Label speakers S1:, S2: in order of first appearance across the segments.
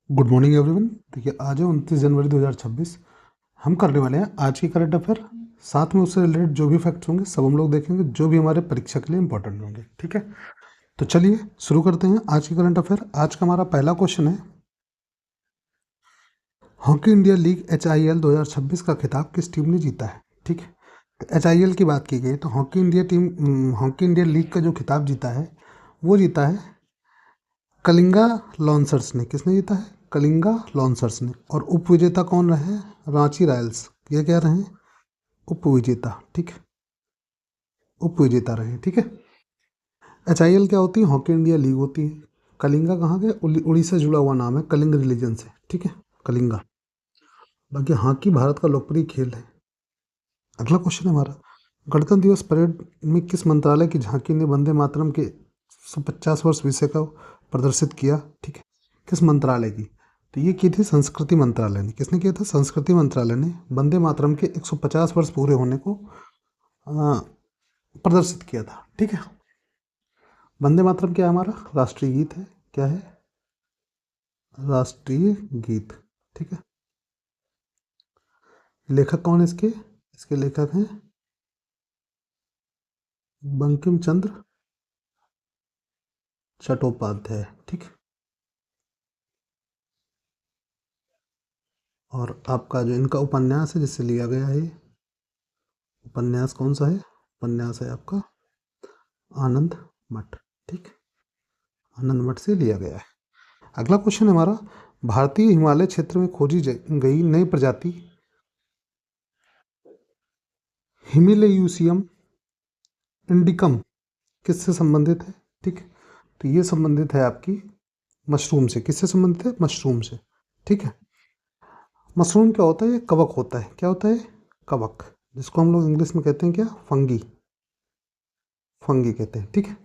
S1: Good morning everyone. देखिए आज है 29 जनवरी 2026। हम करने वाले हैं आज की करंट अफेयर। साथ में उससे रिलेटेड जो भी फैक्ट्स होंगे सब हम लोग देखेंगे, जो भी हमारे परीक्षा के लिए इंपॉर्टेंट होंगे। ठीक है, तो चलिए शुरू करते हैं आज की करंट अफेयर। आज का हमारा पहला क्वेश्चन है, हॉकी इंडिया लीग HIL 2026 का खिताब किस टीम ने जीता है। ठीक है, तो HIL की बात की गई तो हॉकी इंडिया लीग का जो खिताब जीता है वो जीता है कलिंगा लॉन्सर्स ने। किसने जीता है? कलिंगा लॉन्सर्स ने। और उप विजेता कौन रहे? रांची रॉयल्स। ये क्या रहे? उप विजेता। ठीक है, उप विजेता रहे। ठीक है, HIL क्या होती है? हॉकी इंडिया लीग होती है। कलिंगा कहाँ के? उड़ीसा से जुड़ा हुआ नाम है, कलिंग रिलीजन से। ठीक है, कलिंगा। बाकी हॉकी भारत का लोकप्रिय खेल है। अगला क्वेश्चन है हमारा, गणतंत्र दिवस परेड में किस मंत्रालय की झांकी ने वंदे मातरम के 150 वर्ष विषय को प्रदर्शित किया? ठीक है, किस मंत्रालय की? तो ये की थी संस्कृति मंत्रालय ने। किसने किया था? संस्कृति मंत्रालय ने वंदे मातरम के 150 वर्ष पूरे होने को प्रदर्शित किया था। ठीक है, वंदे मातरम क्या है? हमारा राष्ट्रीय गीत है। क्या है? राष्ट्रीय गीत। ठीक है, लेखक कौन है इसके? इसके लेखक हैं बंकिम चंद्र चट्टोपाध्याय। ठीक है, और आपका जो इनका उपन्यास है जिससे लिया गया है, उपन्यास कौन सा है? उपन्यास है आपका आनंद मठ। ठीक, आनंद मठ से लिया गया है। अगला क्वेश्चन है हमारा, भारतीय हिमालय क्षेत्र में खोजी गई नई प्रजाति हिमेलेयूसियम इंडिकम किससे संबंधित है? ठीक, तो ये संबंधित है आपकी मशरूम से। किससे संबंधित है? मशरूम से। ठीक है, मशरूम क्या होता है? ये कवक होता है। क्या होता है? कवक, जिसको हम लोग इंग्लिश में कहते हैं क्या? फंगी। फंगी कहते हैं। ठीक है,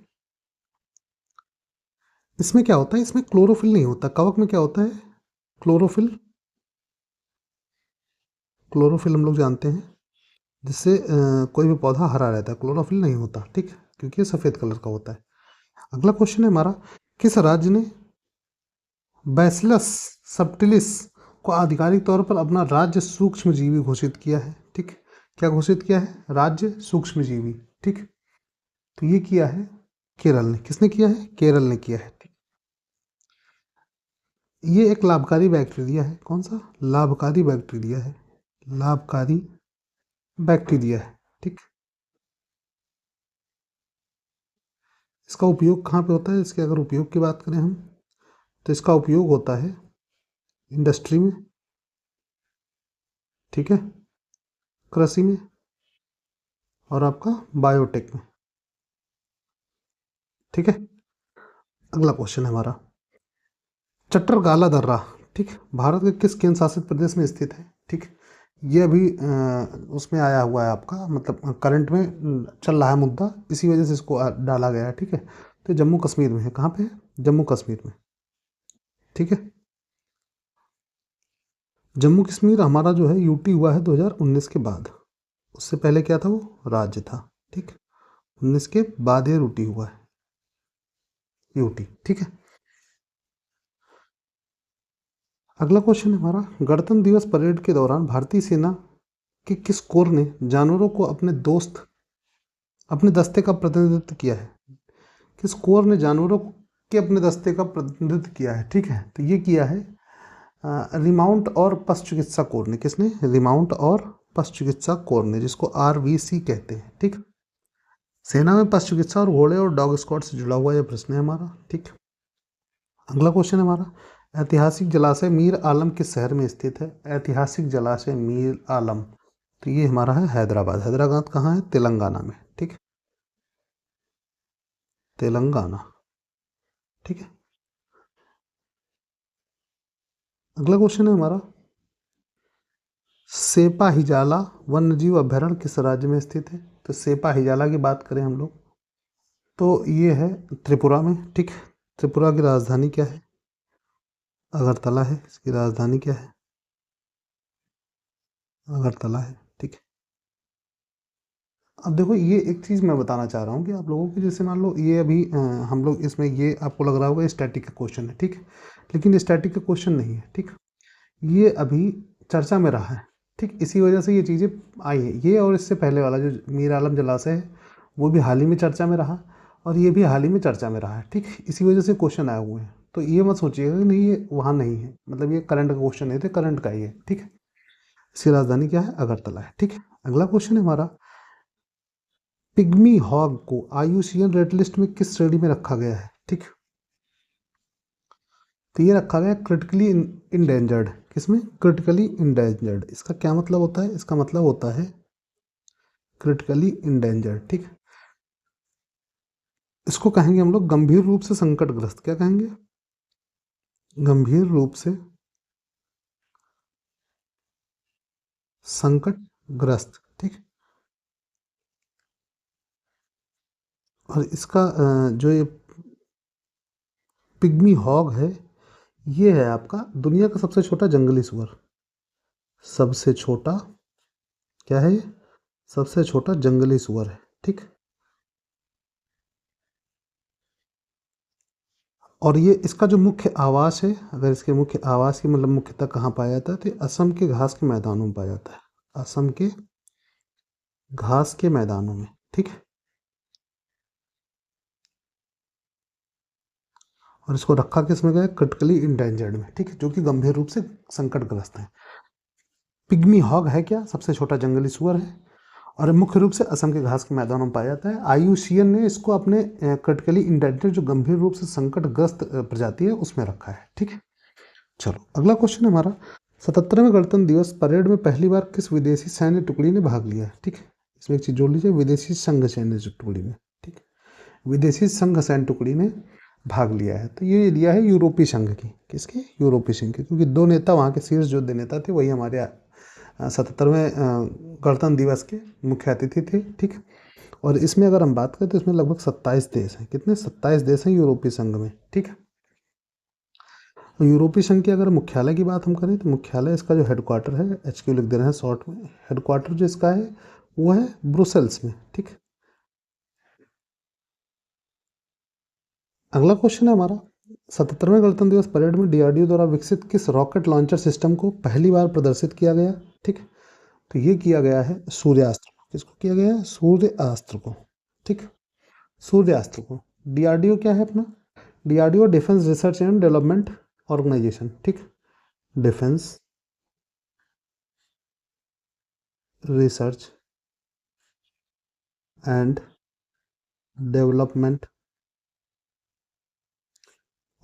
S1: इसमें क्या होता है? इसमें क्लोरोफिल नहीं होता। कवक में क्या होता है? क्लोरोफिल। क्लोरोफिल हम लोग जानते हैं, जिससे कोई भी पौधा हरा रहता है। क्लोरोफिल नहीं होता। ठीक है, क्योंकि ये सफ़ेद कलर का होता है। अगला क्वेश्चन है हमारा, किस राज्य ने बैसिलस सबटिलिस को आधिकारिक तौर पर अपना राज्य सूक्ष्मजीवी घोषित किया है? ठीक, क्या घोषित किया है? राज्य सूक्ष्मजीवी। ठीक, तो ये किया है केरल ने। किसने किया है? केरल ने किया है। ठीक, ये एक लाभकारी बैक्टीरिया है। कौन सा? लाभकारी बैक्टीरिया है। लाभकारी बैक्टीरिया है। ठीक, इसका उपयोग कहाँ पे होता है? इसके अगर उपयोग की बात करें हम, तो इसका उपयोग होता है इंडस्ट्री में। ठीक है, कृषि में, और आपका बायोटेक में। ठीक है, अगला क्वेश्चन है हमारा, चट्टरगाला दर्रा, ठीक, भारत के किस केंद्र शासित प्रदेश में स्थित है? ठीक, ये अभी उसमें आया हुआ है आपका, मतलब करंट में चल रहा है मुद्दा, इसी वजह से इसको डाला गया है। ठीक है, तो जम्मू कश्मीर में है। कहाँ पे है? जम्मू कश्मीर में। ठीक है, जम्मू कश्मीर हमारा जो है यूटी हुआ है 2019 के बाद। उससे पहले क्या था? वो राज्य था। ठीक, 19 के बाद ये यूटी हुआ है, यूटी। ठीक है, अगला क्वेश्चन है हमारा, गणतंत्र दिवस परेड के दौरान भारतीय सेना के किस कोर ने जानवरों को अपने दस्ते का प्रतिनिधित्व किया है? किस कोर ने जानवरों के अपने दस्ते का प्रतिनिधित्व किया है? ठीक है, तो ये किया है रिमाउंट और पशु चिकित्सा कोर ने। किसने? रिमाउंट और पशु चिकित्सा कोर ने, जिसको RVC कहते हैं। ठीक, सेना में पशु चिकित्सा और घोड़े और डॉग स्क्वाड से जुड़ा हुआ यह प्रश्न है हमारा। ठीक, अगला क्वेश्चन है हमारा, ऐतिहासिक जलाशय मीर आलम किस शहर में स्थित है? ऐतिहासिक जलाशय मीर आलम, तो ये हमारा है हैदराबाद। हैदराबाद कहाँ है? तेलंगाना में। ठीक, तेलंगाना। ठीक है, अगला क्वेश्चन है हमारा, सेपा हिजाला वन्यजीव अभयारण्य किस राज्य में स्थित है? तो सेपा हिजाला की बात करें हम लोग, तो ये है त्रिपुरा में। ठीक, त्रिपुरा की राजधानी क्या है? अगरतला है। इसकी राजधानी क्या है? अगरतला है। ठीक है, अब देखो ये एक चीज़ मैं बताना चाह रहा हूँ कि आप लोगों की, जैसे मान लो ये अभी हम लोग इसमें, ये आपको लग रहा होगा स्टैटिक का क्वेश्चन है, ठीक, लेकिन स्टैटिक का क्वेश्चन नहीं है, ठीक, ये अभी चर्चा में रहा है, ठीक, इसी वजह से ये चीज़ें आई है। ये और इससे पहले वाला जो मीर आलम जलाशय है वो भी हाल ही में चर्चा में रहा, और ये भी हाल ही में चर्चा में रहा है, ठीक, इसी वजह से क्वेश्चन आए हुए हैं। तो ये मत सोचिएगा कि नहीं ये वहाँ नहीं है, मतलब ये करंट का क्वेश्चन नहीं थे, करंट का ही है, ठीक है। इसकी राजधानी क्या है? अगरतला है, ठीक है। अगला क्वेश्चन है हमारा, पिग्मी हॉग को आईयूसीएन रेड लिस्ट में किस श्रेणी में रखा गया है, ठीक। तो ये रखा गया क्रिटिकली इंडेंजर्ड। किसमें? Critically endangered. इसका क्या मतलब होता है? इसका मतलब होता है क्रिटिकली इंडेंजर्ड, ठीक। इसको कहेंगे हम लोग गंभीर रूप से संकटग्रस्त। क्या कहेंगे? गंभीर रूप से संकटग्रस्त, ठीक। और इसका जो ये पिग्मी हॉग है, ये है आपका दुनिया का सबसे छोटा जंगली सुअर। सबसे छोटा क्या है? सबसे छोटा जंगली सुअर है, ठीक। और ये इसका जो मुख्य आवास है, अगर इसके मुख्य आवास की मतलब मुख्यतः कहाँ पाया जाता है, तो असम के घास के मैदानों में पाया जाता है। असम के घास के मैदानों में, ठीक है। और इसको रखा किस में गया? क्रिटिकली इंडेंजर्ड में, ठीक है, जो कि गंभीर रूप से संकटग्रस्त है। पिग्मी हॉग है क्या? सबसे छोटा जंगली सुअर है, और मुख्य रूप से असम के घास के मैदानों में पाया जाता है। आईयूसीएन ने इसको अपने क्रिटिकली इंडेंजर्ड, जो गंभीर रूप से संकटग्रस्त प्रजाति है, उसमें रखा है, ठीक है। चलो अगला क्वेश्चन है हमारा, 77वें गणतंत्र दिवस परेड में पहली बार किस विदेशी सैन्य टुकड़ी ने भाग लिया है, ठीक है। इसमें एक चीज जोड़ लीजिए, विदेशी संघ सैन्य टुकड़ी में, ठीक है, विदेशी संघ सैन्य टुकड़ी ने भाग लिया है। तो ये लिया है यूरोपीय संघ की। किसकी? यूरोपीय संघ की, क्योंकि दो नेता वहाँ के शीर्ष जो नेता थे वही हमारे 77वें गणतंत्र दिवस के मुख्य अतिथि थे, ठीक। और इसमें अगर हम बात करें तो इसमें लगभग 27 देश हैं। कितने? 27 देश हैं यूरोपीय संघ में, ठीक है। यूरोपीय संघ की अगर मुख्यालय की बात हम करें तो मुख्यालय इसका जो हेडक्वार्टर है, HQ लिख दे रहे हैं शॉर्ट में, हेडक्वार्टर जो इसका है वो है ब्रुसेल्स में, ठीक। अगला क्वेश्चन है हमारा, 77वें गणतंत्र दिवस परेड में DRDO द्वारा विकसित किस रॉकेट लॉन्चर सिस्टम को पहली बार प्रदर्शित किया गया, ठीक। तो ये किया गया है सूर्यास्त्र को। किसको किया गया है? सूर्यास्त्र को, ठीक। सूर्यास्त्र को। DRDO क्या है अपना? DRDO defence research and development organisation, ठीक। Defence research and development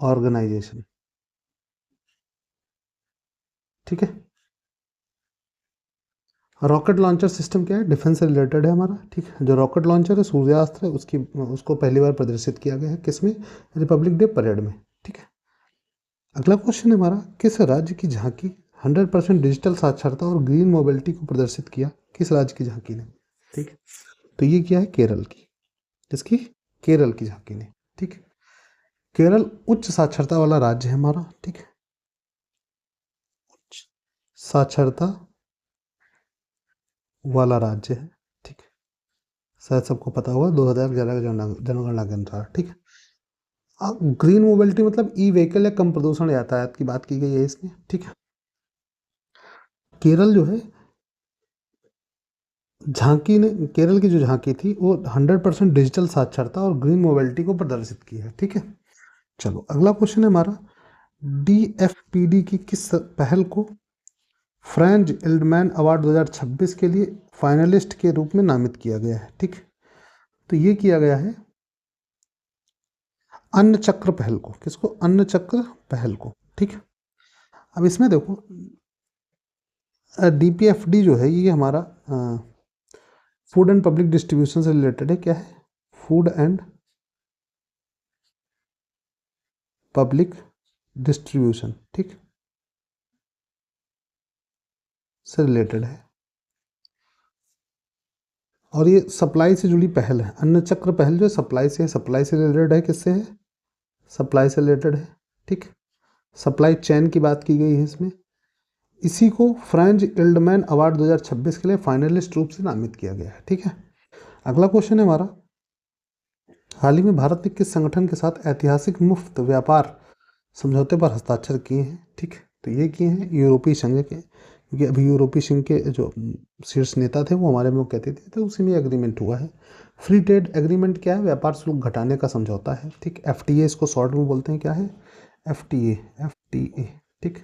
S1: organisation, ठीक है। रॉकेट लॉन्चर सिस्टम क्या है? डिफेंस से रिलेटेड है हमारा, ठीक है। जो रॉकेट लॉन्चर है सूर्यास्त्र है, उसको पहली बार प्रदर्शित किया गया है किसमें? रिपब्लिक डे परेड में, ठीक है। अगला क्वेश्चन है हमारा, किस राज्य की झांकी 100% डिजिटल साक्षरता और ग्रीन मोबिलिटी को प्रदर्शित किया? किस राज्य की झांकी ने? ठीक है, तो ये क्या है? केरल की। किसकी? केरल की झांकी ने, ठीक है। केरल उच्च साक्षरता वाला राज्य है हमारा, ठीक है। उच्च साक्षरता वाला राज्य है, ठीक है। शायद सबको पता होगा 2011 का जनगणना के अनुसार, ठीक है। अब ग्रीन मोबिलिटी मतलब ई व्हीकल या कम प्रदूषण यातायात की बात की गई है इसमें, ठीक है। केरल जो है झांकी ने, केरल की जो झांकी थी वो 100% डिजिटल साक्षरता और ग्रीन मोबिलिटी को प्रदर्शित की है, ठीक है। चलो अगला क्वेश्चन है हमारा, DFPD की किस पहल को फ्रेंच इल्डमैन अवार्ड 2026 के लिए फाइनलिस्ट के रूप में नामित किया गया है, ठीक। तो ये किया गया है अन्न चक्र पहल को। किसको? अन्न चक्र पहल को, ठीक है। अब इसमें देखो DPFD जो है ये हमारा फूड एंड पब्लिक डिस्ट्रीब्यूशन से रिलेटेड है। क्या है? फूड एंड पब्लिक डिस्ट्रीब्यूशन, ठीक, से रिलेटेड है। और ये सप्लाई से जुड़ी पहल है। अन्न चक्र पहल जो सप्लाई से है, सप्लाई से रिलेटेड है। किससे है? सप्लाई से रिलेटेड है, ठीक। सप्लाई चेन की बात की गई है इसमें। इसी को फ्रेंच इल्डमैन अवार्ड 2026 के लिए फाइनलिस्ट रूप से नामित किया गया है, ठीक है। अगला क्वेश्चन है हमारा, हाल ही में भारत ने किस संगठन के साथ ऐतिहासिक मुफ्त व्यापार समझौते पर हस्ताक्षर किए हैं? ठीक, तो ये किए हैं यूरोपीय संघ के, क्योंकि अभी यूरोपीय संघ के जो शीर्ष नेता थे वो हमारे में कहते थे, तो उसी में एग्रीमेंट हुआ है। फ्री ट्रेड एग्रीमेंट क्या है? व्यापार शुल्क घटाने का समझौता है। ठीक, FTA इसको शॉर्ट में बोलते हैं, क्या है? FTA, FTA। ठीक,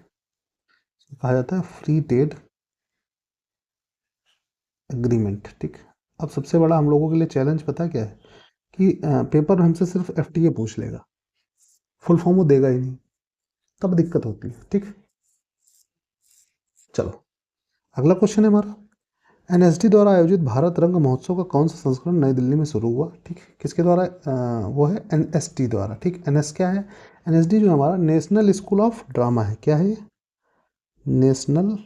S1: कहा जाता है फ्री ट्रेड एग्रीमेंट। ठीक, अब सबसे बड़ा हम लोगों के लिए चैलेंज पता क्या है कि पेपर हमसे सिर्फ FTA पूछ लेगा, फुल फॉर्म वो देगा ही नहीं, तब दिक्कत होती है। ठीक, चलो अगला क्वेश्चन है हमारा, NSD द्वारा आयोजित भारत रंग महोत्सव का कौन सा संस्करण नई दिल्ली में शुरू हुआ? ठीक, किसके द्वारा? वो है NSD द्वारा। ठीक, NS क्या है? NSD जो हमारा नेशनल स्कूल ऑफ ड्रामा है। क्या है? National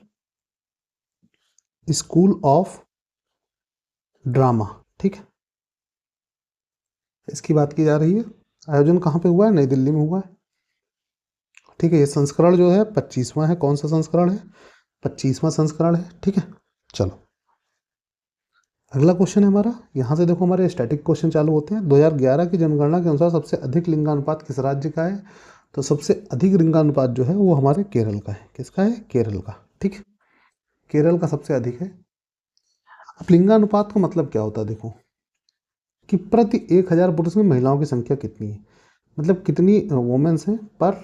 S1: school of drama. ठीक, इसकी बात की जा रही है। आयोजन कहाँ पे हुआ है? नई दिल्ली में हुआ है। ठीक है, ये संस्करण जो है 25वां है। कौन सा संस्करण है? 25वां संस्करण है। ठीक है, चलो अगला क्वेश्चन है हमारा, यहाँ से देखो हमारे स्टैटिक क्वेश्चन चालू होते हैं। 2011 की जनगणना के अनुसार सबसे अधिक लिंगानुपात किस राज्य का है? तो सबसे अधिक लिंगानुपात जो है वो हमारे केरल का है। किसका है? केरल का। ठीक, केरल का सबसे अधिक है। अब लिंगानुपात का मतलब क्या होता है? देखो कि प्रति 1000 पुरुष में महिलाओं की संख्या कितनी है, मतलब कितनी वोमेन्स हैं पर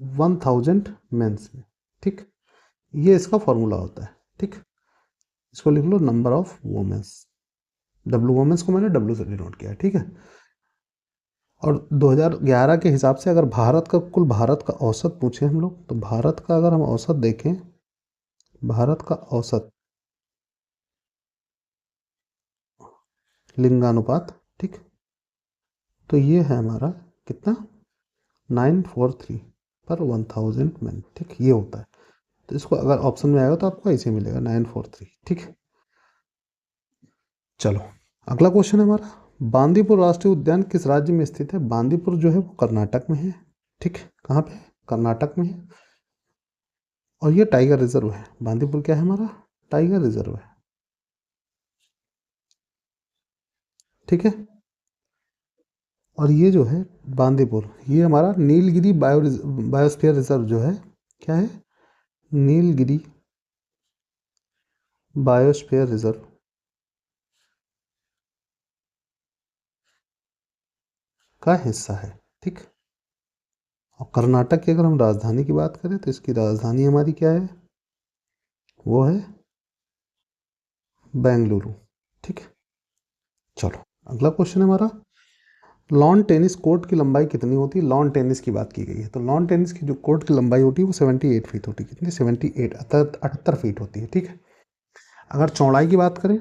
S1: 1000 मेंस में। ठीक, ये इसका फॉर्मूला होता है। ठीक, इसको लिख लो नंबर ऑफ वोमेन्स। वोमेन्स को मैंने W से डिनोट किया है। ठीक है, और 2011 के हिसाब से अगर भारत का कुल भारत का औसत पूछे हम लोग, तो भारत का अगर हम औसत देखें, भारत का औसत लिंगानुपात, ठीक, तो ये है हमारा कितना? 943 पर 1000 मैन। ठीक, ये होता है। तो इसको अगर ऑप्शन में आएगा तो आपको ऐसे मिलेगा 943। ठीक है, चलो अगला क्वेश्चन है हमारा, बांदीपुर राष्ट्रीय उद्यान किस राज्य में स्थित है? बांदीपुर जो है वो कर्नाटक में है। ठीक, कहाँ पे? कर्नाटक में है। और ये टाइगर रिजर्व है। बांदीपुर क्या है हमारा? टाइगर रिजर्व है। ठीक है, और ये जो है बांदीपुर, ये हमारा नीलगिरी बायोस्फीयर रिजर्व जो है, क्या है? नीलगिरी बायोस्फीयर रिजर्व का हिस्सा है। ठीक, और कर्नाटक की अगर हम राजधानी की बात करें तो इसकी राजधानी हमारी क्या है? वो है बेंगलुरु। ठीक है, चलो अगला क्वेश्चन है हमारा, लॉन टेनिस कोर्ट की लंबाई कितनी होती है? लॉन टेनिस की बात की गई है, तो लॉन टेनिस की जो कोर्ट की लंबाई होती है वो 78 फीट होती है। कितनी? 78, 78 फीट होती है। ठीक है, अगर चौड़ाई की बात करें,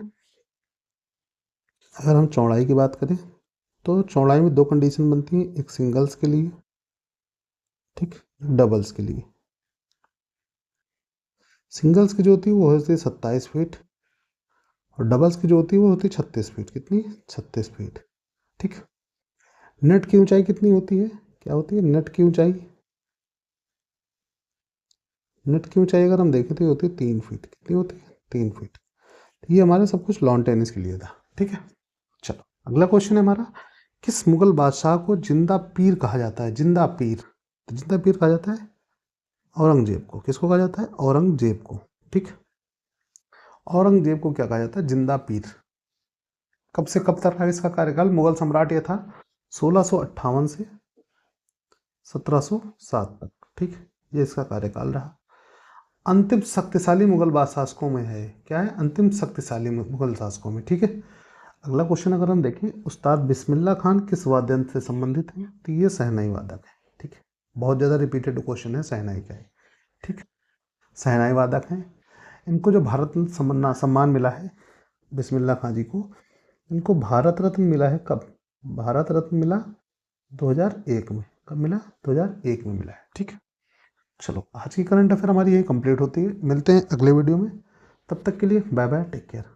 S1: अगर हम चौड़ाई की बात करें तो चौड़ाई में दो कंडीशन बनती हैं, एक सिंगल्स के लिए, ठीक, डबल्स के लिए। सिंगल्स की जो होती है वो होती है 27 फीट, और डबल्स की जो होती है वो होती है 36 फीट। कितनी? 36 फीट। ठीक, नेट की ऊंचाई कितनी होती है? क्या होती है नेट की ऊंचाई? नेट की ऊंचाई अगर हम देखें तो ये होती है 3 फीट। कितनी होती है? 3 फीट। ये हमारे सब कुछ लॉन टेनिस के लिए था। ठीक है, चलो अगला क्वेश्चन है हमारा, किस मुगल बादशाह को जिंदा पीर कहा जाता है? जिंदा पीर, तो जिंदा पीर कहा जाता है औरंगजेब को। किसको कहा जाता है? औरंगजेब को। ठीक, औरंगजेब को क्या कहा जाता है? जिंदा पीर। कब से कब तक रहा इसका कार्यकाल? मुगल सम्राट ये था 1658 से 1707 तक। ठीक, ये इसका कार्यकाल रहा। अंतिम शक्तिशाली मुगल शासकों में है। क्या है? अंतिम शक्तिशाली मुगल शासकों में। ठीक है, अगला क्वेश्चन अगर हम देखें, उस्ताद बिस्मिल्लाह खान किस वाद्य यंत्र से संबंधित हैं? तो ये शहनाई वादक है। ठीक है, बहुत ज़्यादा रिपीटेड क्वेश्चन है शहनाई का है। ठीक, शहनाई वादक हैं। इनको जो भारत रत्न सम्मान मिला है, बिस्मिल्लाह खान जी को, इनको भारत रत्न मिला है कब? भारत रत्न मिला 2001 में। कब मिला? 2001 में मिला है। ठीक है, चलो आज की करंट अफेयर हमारी यही कंप्लीट होती है। मिलते हैं अगले वीडियो में, तब तक के लिए बाय बाय, टेक केयर।